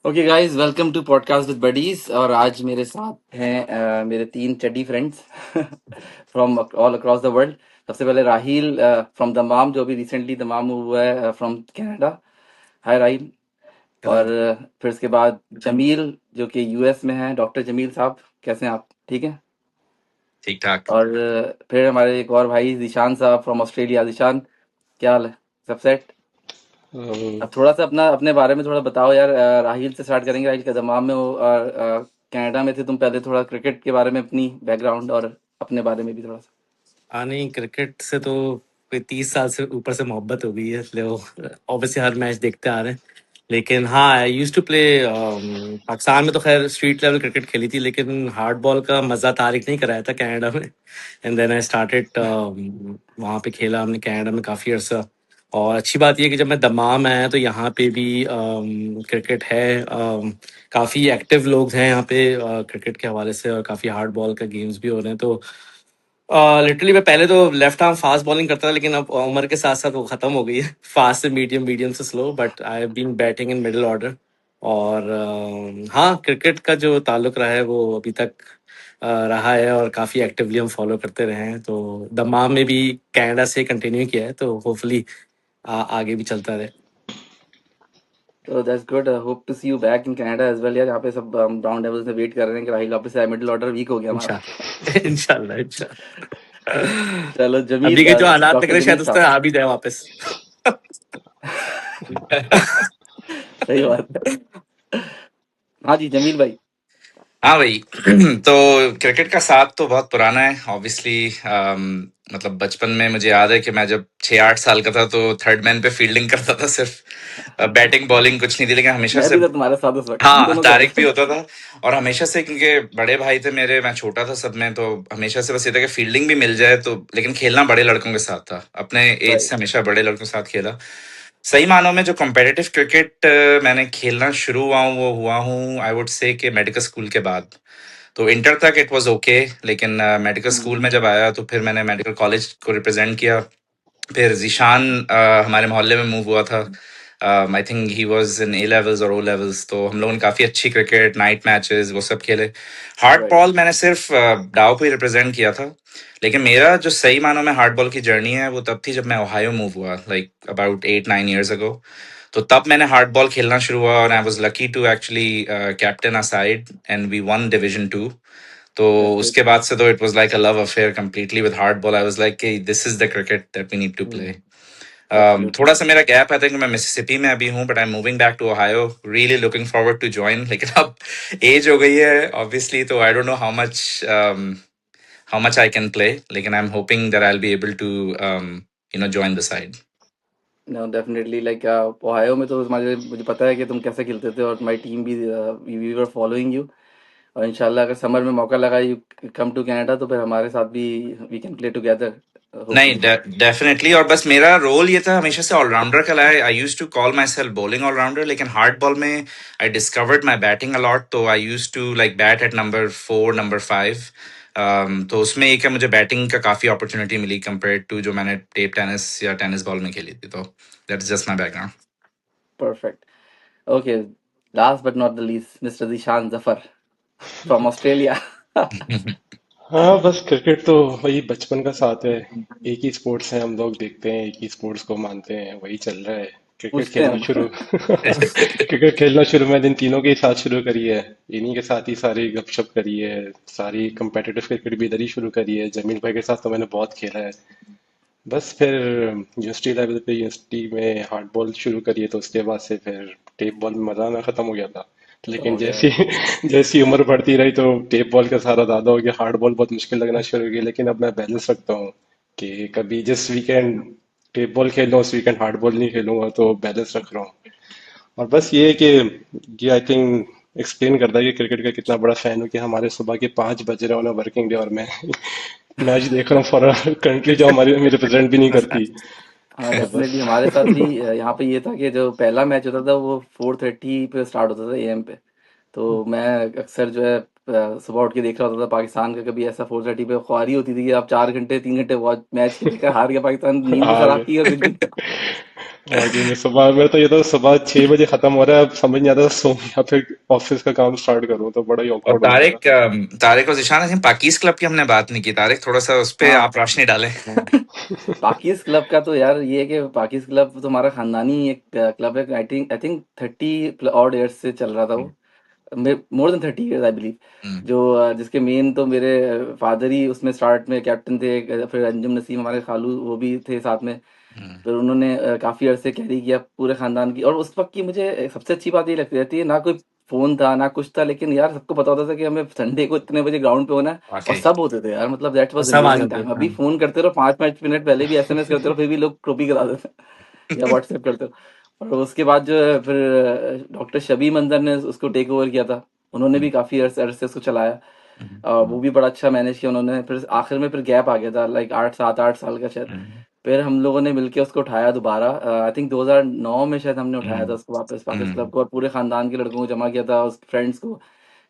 Okay guys, welcome to podcast with buddies. और आज मेरे साथ हैं मेरे तीन चड्डी friends from all across the world. सबसे पहले राहील फ्रॉम दमाम, जो अभी रिसेंटली दमाम मूव हुआ है फ्रॉम कनाडा। हाय राहील। और हेलो। फिर उसके बाद जमील, जो कि यूएस में है। डॉक्टर जमील साहब, कैसे हैं आप? ठीक है। ठीक ठाक। और फिर हमारे एक और भाई जिशान साहब फ्रॉम ऑस्ट्रेलिया। जिशान, क्या हाल है? सब सेट? अम, अब थोड़ा सा अपने बारे में थोड़ा बताओ यार। राहिल से स्टार्ट करेंगे। राहिल का दमाम में हो और कनाडा में थे तुम पहले। थोड़ा क्रिकेट के बारे में अपनी बैकग्राउंड और अपने बारे में भी थोड़ा सा। नहीं, क्रिकेट से तो कोई 30 साल से ऊपर से मोहब्बत हो गई है, इसलिए वो ऑब्वियसली हर मैच देखते आ रहे हैं। लेकिन हाँ, I used to play. Pakistan में तो खैर स्ट्रीट लेवल क्रिकेट खेली थी, लेकिन हार्ड बॉल का मजा तारिक नहीं कराया था कनाडा में। एंड देन आई स्टार्टेड वहाँ पे खेला हमने कनाडा में काफ़ी अर्सा। और अच्छी बात यह कि जब मैं दमाम आया तो यहाँ पे भी क्रिकेट है। काफ़ी एक्टिव लोग हैं यहाँ पे क्रिकेट के हवाले से, और काफ़ी हार्ड बॉल का गेम्स भी हो रहे हैं। तो लिटरली मैं पहले तो लेफ्ट आर्म फास्ट बॉलिंग करता था, लेकिन अब उम्र के साथ साथ वो खत्म हो गई है। फास्ट से मीडियम, मीडियम से slow, but I have been batting in middle order. और हाँ, क्रिकेट का जो ताल्लुक रहा है वो अभी तक रहा है, और काफ़ी एक्टिवली हम फॉलो करते रहे हैं। तो दमाम में भी कनाडा से कंटिन्यू किया है, तो होपफुली आगे भी चलता रहे। तो that's good. Hope to see you back in Canada as well यार। यहाँ पे सब ब्राउन डेविल्स में वेट कर रहे हैं कि राहिल वापस आए। मिडिल ऑर्डर वीक हो गया हमारा। इंशाल्लाह इंशाल्लाह इंशाल्लाह। चलो जमील, अभी के जो हालात लग डॉक्टर रहे हैं, जमील शायद उस साहब। तरह आ भी जाए वापस। सही बात है। हाँ जी जमील भाई। हाँ भाई। तो क्रिकेट का साथ तो बहुत पुराना है ऑब्वियसली। मतलब बचपन में मुझे याद है कि मैं जब 6-8 साल का था तो थर्ड मैन पे फील्डिंग करता था सिर्फ। बैटिंग बॉलिंग कुछ नहीं थी, लेकिन हमेशा मैं से। भी था तुम्हारे साथ उस वक्त, हम हाँ, दोनों करते तारिक भी थे। होता था। और हमेशा से, क्योंकि बड़े भाई थे मेरे, मैं छोटा था सब में, तो हमेशा से बस ये था कि फील्डिंग भी मिल जाए तो। लेकिन खेलना बड़े लड़कों के साथ था, अपने एज से राइट। हमेशा बड़े लड़कों के साथ खेला। सही मानों में जो कॉम्पिटिटिव क्रिकेट मैंने खेलना शुरू हुआ हूँ वो हुआ हूँ, आई वुड से, कि मेडिकल स्कूल के बाद। तो इंटर तक इट वाज ओके, लेकिन मेडिकल स्कूल में जब आया तो फिर मैंने मेडिकल कॉलेज को रिप्रेजेंट किया। फिर जीशान हमारे मोहल्ले में मूव हुआ था। I think he was in A levels और ओ लेवल्स, तो हम लोगों ने काफ़ी अच्छी क्रिकेट, नाइट मैचेस, वो सब खेले। Hard right. बॉल मैंने सिर्फ डाव पे ही रिप्रेजेंट किया था। लेकिन मेरा जो सही मानों में हार्ड बॉल की जर्नी है वो तब थी जब मैं ओहायो मूव हुआ, लाइक अबाउट 8-9 years ago। तो तब मैंने हार्ड बॉल खेलना शुरू हुआ, और I was lucky to actually captain a side and we won division 2। तो दैट्स गुड। उसके बाद से तो it was like a love affair completely with hard ball. I was like कि this is the cricket that we need to play. Absolutely. थोड़ा सा मेरा gap है, कि मैं मिसिसिपी में अभी हूँ, but I am moving back to Ohio. Really looking forward to join, लेकिन अब एज हो गई है ऑब्वियसली, तो I don't know how much I can play, लेकिन I am hoping that I will be able to join the side. No definitely, like Ohio में तो तुम्हारे, मुझे पता है कि तुम कैसे खेलते थे, और तुम्हारी टीम भी, वी वर फॉलोइंग यू। और इंशाल्लाह अगर समर में मौका लगा, यू कम टू कनाडा, तो फिर हमारे साथ भी वी कैन प्ले टुगेदर नहीं, होपफुली। डेफिनेटली। और बस मेरा रोल ये था हमेशा से ऑलराउंडर का लाया। I use to call myself bowling allrounder, लेकिन हार्ड बॉल में I discovered my batting a lot. तो I use to like bat at number 4, number 5। तो उसमें एक है, मुझे बैटिंग का काफ़ी अपॉर्चुनिटी मिली कंपेयर टू जो मैंने टेप टेनिस या टेनिस बॉल में खेली थी। तो that's just my background. Perfect. Okay, last but not the least, mister Zishan Zafar from Australia. हाँ, बस क्रिकेट तो वही बचपन का साथ है। एक ही स्पोर्ट्स है, हम लोग देखते हैं, एक ही स्पोर्ट्स को मानते हैं, वही चल रहा है। क्रिकेट पूछते हैं खेलना हम। शुरू क्रिकेट खेलना शुरू मैंने इन तीनों के साथ शुरू करी है। इन्हीं के साथ ही सारी गपशप करी है। सारी competitive क्रिकेट भी इधर ही शुरू करी है। जमील भाई के साथ तो मैंने बहुत खेला है। बस फिर यूनिवर्सिटी लेवल पे यूनिवर्सिटी में हार्ड बॉल शुरू करी है, तो उसके बाद से फिर टेप बॉल में मजा आना खत्म हो गया था। खत्म लेकिन हो गया। जैसी जैसी उम्र बढ़ती रही तो टेप बॉल का सहारा ज्यादा हो गया, हार्ड बॉल बहुत मुश्किल लगना शुरू हो गया। लेकिन अब मैं बैलेंस रखता हूँ कि कभी जिस वीकेंड टेप बॉल खेल रहा हूँ उस वीकेंड हार्ड बॉल नहीं खेलूंगा, तो बैलेंस रख रहा हूँ। और बस ये है कि ये आई थिंक एक्सप्लेन करता है कि क्रिकेट का कितना बड़ा फैन हूँ, कि हमारे सुबह के 5 बज रहे हो ना वर्किंग डे, और मैं मैच देख रहा हूँ फॉर कंट्री जो हमारी रिप्रेजेंट भी नहीं करती। हाँ तो बस डेफिनेटली, हमारे साथ भी यहाँ पे ये था कि जो पहला मैच होता था वो 4:30 पे स्टार्ट होता था एएम पे। तो मैं अक्सर जो है सुबह उठ के देख रहा होता था पाकिस्तान का। कभी ऐसा 4:30 पे ख्वारी होती थी कि आप 4 घंटे 3 घंटे वॉच मैच खेल कर हार गया पाकिस्तान, नींद भी हार खराब गए। की और दिन भी वाकई में सुबह में तो ये तो सुबह 6 बजे खत्म हो रहा है, अब समझ नहीं आता सोऊं या फिर ऑफिस का काम स्टार्ट करूं, तो बड़ा ही और ऑकवर्ड हो जाएगा। तारिक और जिशान, आई थिंक पाकिस क्लब की हमने बात नहीं की। तारिक, थोड़ा सा उस पे हाँ। आप रोशनी डालें। पाकिस क्लब का तो यार ये है कि पाकिस क्लब तो हमारा खानदानी एक क्लब है। आई थिंक 30 ऑड ईयर्स से चल रहा था वो, more than 30 years I believe. Hmm, जो जिसके मेन तो मेरे फादर ही उसमें स्टार्ट में कैप्टन थे, फिर अंजुम नसीम हमारे खालू वो भी थे साथ में। हम्म, फिर उन्होंने काफ़ी अरसे कैरी किया पूरे ख़ानदान की। और उस वक़्त की मुझे सबसे अच्छी बात ये लगती रहती है, ना कोई फ़ोन था, ना कुछ था, लेकिन यार सबको पता होता था कि हमें संडे को इतने बजे ग्राउंड पे होना है। और वाकई। सब होते थे यार, मतलब दैट और वाज़ सब आ अमेज़िंग जाते टाइम। हैं। अभी फ़ोन करते रहो 5-5 मिनट पहले भी एसएमएस करते रहो, फिर भी लोग टोपी करा देते हैं या व्हाट्सएप करते हो। और उसके बाद जो है फिर डॉक्टर शबीब अंदर ने उसको टेक ओवर किया था। उन्होंने भी काफ़ी अरसे अरसे उसको चलाया। वो भी बड़ा अच्छा मैनेज किया उन्होंने। फिर आखिर में फिर गैप आ गया था, लाइक 8 7 8 साल का शायद। फिर हम लोगों ने मिलके उसको उठाया दोबारा। आई थिंक 2009 में शायद हमने उठाया था उसको वापस पाकिस क्लब को, और पूरे खानदान के लड़कों को जमा किया था, उस फ्रेंड्स को।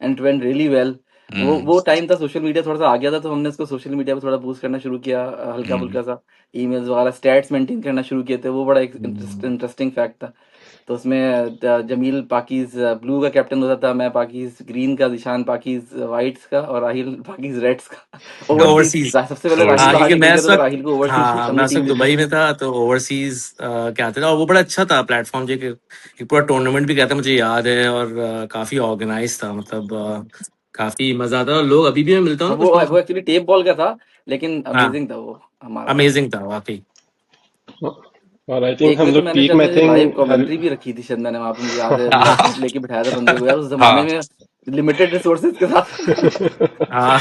And it went really well. वो टाइम था, सोशल मीडिया थोड़ा सा आ गया था, तो हमने उसको सोशल मीडिया पे थोड़ा बूस्ट करना शुरू किया, हल्का फुल्का सा ईमेल्स वगैरह स्टैट्स मेंटेन करना शुरू किए थे। वो बड़ा एक इंटरेस्टिंग फैक्ट था। तो उसमें जमील पाकीज ब्लू का कैप्टन होता था, मैं पाकीज ग्रीन का, दिशान पाकीज वाइट्स का, और राहिल पाकीज रेड्स का। Overseas overseas. सबसे पहले राहिल हाँ, बाहर क्योंकि निकल मैं गया इस था, तो वक्त, राहिल को ओवरसीज हाँ मैं हमने उस टीम वक्त दे दी। दुबई में था, तो ओवरसीज क्या आते थे, और वो बड़ा अच्छा था प्लेटफॉर्म जो कि एक पूरा टूर्नामेंट भी कहता मुझे याद है, और काफी ऑर्गेनाइज था, मतलब काफी मजा आता, और लोग अभी भी मैं मिलता हूँ और ना कुछ वो लोग। एक्चुअली टेप बॉल का था, लेकिन हाँ, अमेजिंग था वो हमारा वाला। अमेजिंग था वाकई। और आई थिंक एक हम पे तो लोग मैंने पीक शायद में आई मुझे लाइव थिंक। कमेंट्री भी रखी थी शायद, मैंने वहां पे, मुझे याद है, लैपटॉप लेके बिठाया था बंदे को यार उस जमाने हाँ, में, लिमिटेड रिसोर्सेज के साथ। हाँ।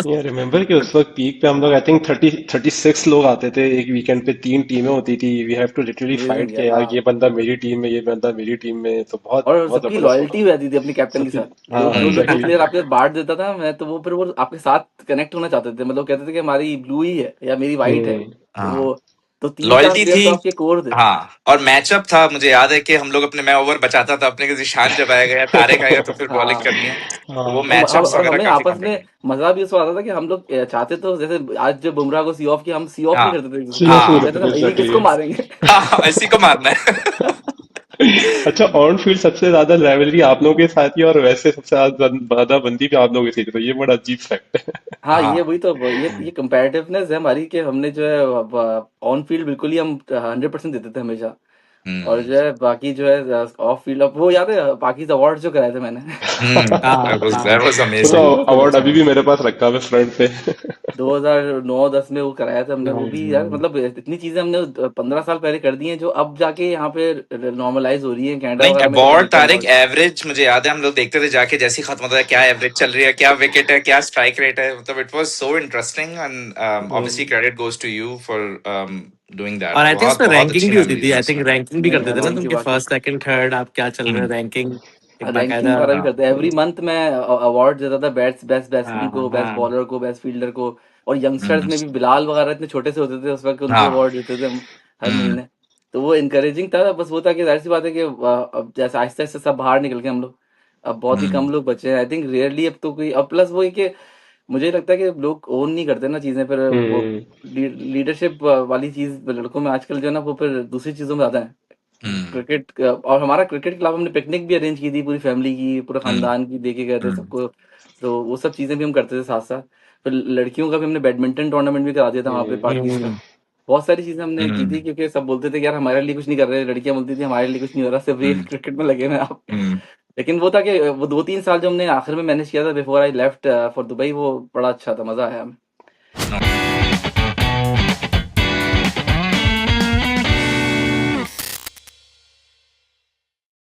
ये रिमेम्बर कि उस वक्त पीक पे हम लोग आई थिंक 36 लोग आते थे एक वीकेंड पे, 3 टीमें होती थी, we have to literally fight amazing के यार, यार ये हाँ। बंदा मेरी टीम में, ये बंदा मेरी टीम में, तो बहुत और बहुत सबकी जबरदस्त होता लॉयल्टी था। हो जाती थी अपने कैप्टन के सबकी, साथ। जो हाँ जो एग्जैक्टली। प्लेयर आपके साथ बांट देता था, मैं तो वो फिर वो आपके साथ कनेक्ट होना चाहते थे, मतलब कहते थे कि हमारी ब्लू ही है या मेरी वाइट है। हम्म। तो हाँ, वो तो 3 4 लॉयल्टी प्लेयर थी। तो आपके कोर थे। हाँ, और मैचअप था। मुझे याद है कि हम लोग अपने, मैं ओवर बचाता था अपने, के जिशान जब आएगा या तारिक आएगा तो फिर बॉलिंग हाँ। करनी है। तो वो हाँ मैचअप्स और वगैरह हमें काफी आपस में कॉम्पिटेटिव। मजा भी उसको आता था कि हम लोग चाहते तो, जैसे आज जो बुमराह को सी ऑफ किया, हम सी ऑफ हाँ, नहीं करते थे एक दूसरे सी को, ऑफ नहीं हम हाँ, कहते करते थे थे इन्हीं एग्जैक्टली। किसको मारेंगे। हाँ, हाँ, इसी को मारना है। अच्छा, ऑन फील्ड सबसे ज्यादा राइवलरी आप लोगों के साथ ही, और वैसे सबसे ज्यादा बंदी भी आप लोगों के साथ, तो ये बड़ा अजीब फैक्ट है। हाँ, ये हाँ। वही तो, ये कंपैरेटिवनेस है हमारी, कि हमने जो है ऑन फील्ड बिल्कुल ही हम 100% देते थे हमेशा। और हम्म, जो है बाकी जो है ऑफ फील्ड, अब वो याद है पाकिज अवार्ड जो कराए थे मैंने। हाँ, that हाँ। was वो तो वो amazing। बहुत अवार्ड अच्छा अभी था। भी मेरे पास रखा हुआ है फ्रंट पे। 2009-10 में वो कराया था हमने, वो भी यार, हम्म। मतलब इतनी चीजें हमने 15 साल पहले कर दी हैं, जो अब जाके यहाँ पे नॉर्मलाइज हो रही है, कनाडा नहीं, वगैरह में कभी अवार्ड मिलते हैं तारिक अवार्ड। एवरेज, मुझे याद है हम लोग देखते थे जाके, जैसे ही खत्म होता है क्या एवरेज चल रही है, क्या विकेट है, क्या स्ट्राइक रेट है। मतलब it was so interesting, and obviously credit goes to you for doing that. और आई थिंक बहुत उसमें बहुत रैंकिंग अच्छी भी होती थी, मेमोरीज है आई थिंक उसमें। रैंकिंग भी नहीं, करते थे ना रैंकिंग तुम, की कि बात नहीं। फर्स्ट सेकंड थर्ड आप क्या चल रहे हम्म, हैं, रैंकिंग एक रैंकिंग बाकायदा। वाला भी हाँ, करते हैं, एवरी मंथ में अवार्ड देता था, बेस्ट बैट्समैन हाँ, को, बेस्ट हाँ। बॉलर को, बेस्ट फील्डर को। और यंगस्टर्स हम्म, में भी बिलाल वगैरह इतने छोटे से होते थे उस वक्त, उनको हाँ, अवार्ड देते थे हम हर हम्म, महीने। तो वो इनकरेजिंग था। बस वो था कि जाहिर सी बात है कि अब जैसे आहिस्ता आहिस्ता सब बाहर निकल गए हम लोग, अब बहुत ही हम्म, कम लोग बचे हैं, आई थिंक रेयरली अब तो कोई। अब प्लस वो है कि मुझे लगता है कि लोग ओन नहीं करते ना चीजें, फिर वो हम्म। लीडरशिप वाली चीज लड़कों में आजकल जो है ना, वो फिर दूसरी चीजों में ज्यादा है। हम्म, क्रिकेट, और हमारा क्रिकेट के अलावा हमने पिकनिक भी अरेंज की थी पूरी फैमिली की, पूरे हम्म, खानदान की, दे के गए थे हम्म, सबको। तो वो सब चीजें भी हम करते थे साथ साथ। फिर लड़कियों का भी हमने बैडमिंटन टूर्नामेंट भी करा दिया था वहाँ पे पार्टीज का। हम्म। बहुत सारी चीजें हमने की हम्म, थी, क्योंकि सब बोलते थे कि यार हमारे लिए कुछ नहीं कर रहे, लड़कियां बोलती थी हमारे लिए कुछ नहीं हो रहा, सिर्फ ये हम्म, क्रिकेट में लगे हुए हैं आप। हम्म, लेकिन वो था कि वो 2 3 साल जो हमने आखिर में मैनेज किया था before I left for Dubai, वो बड़ा अच्छा था, मजा आया हमें।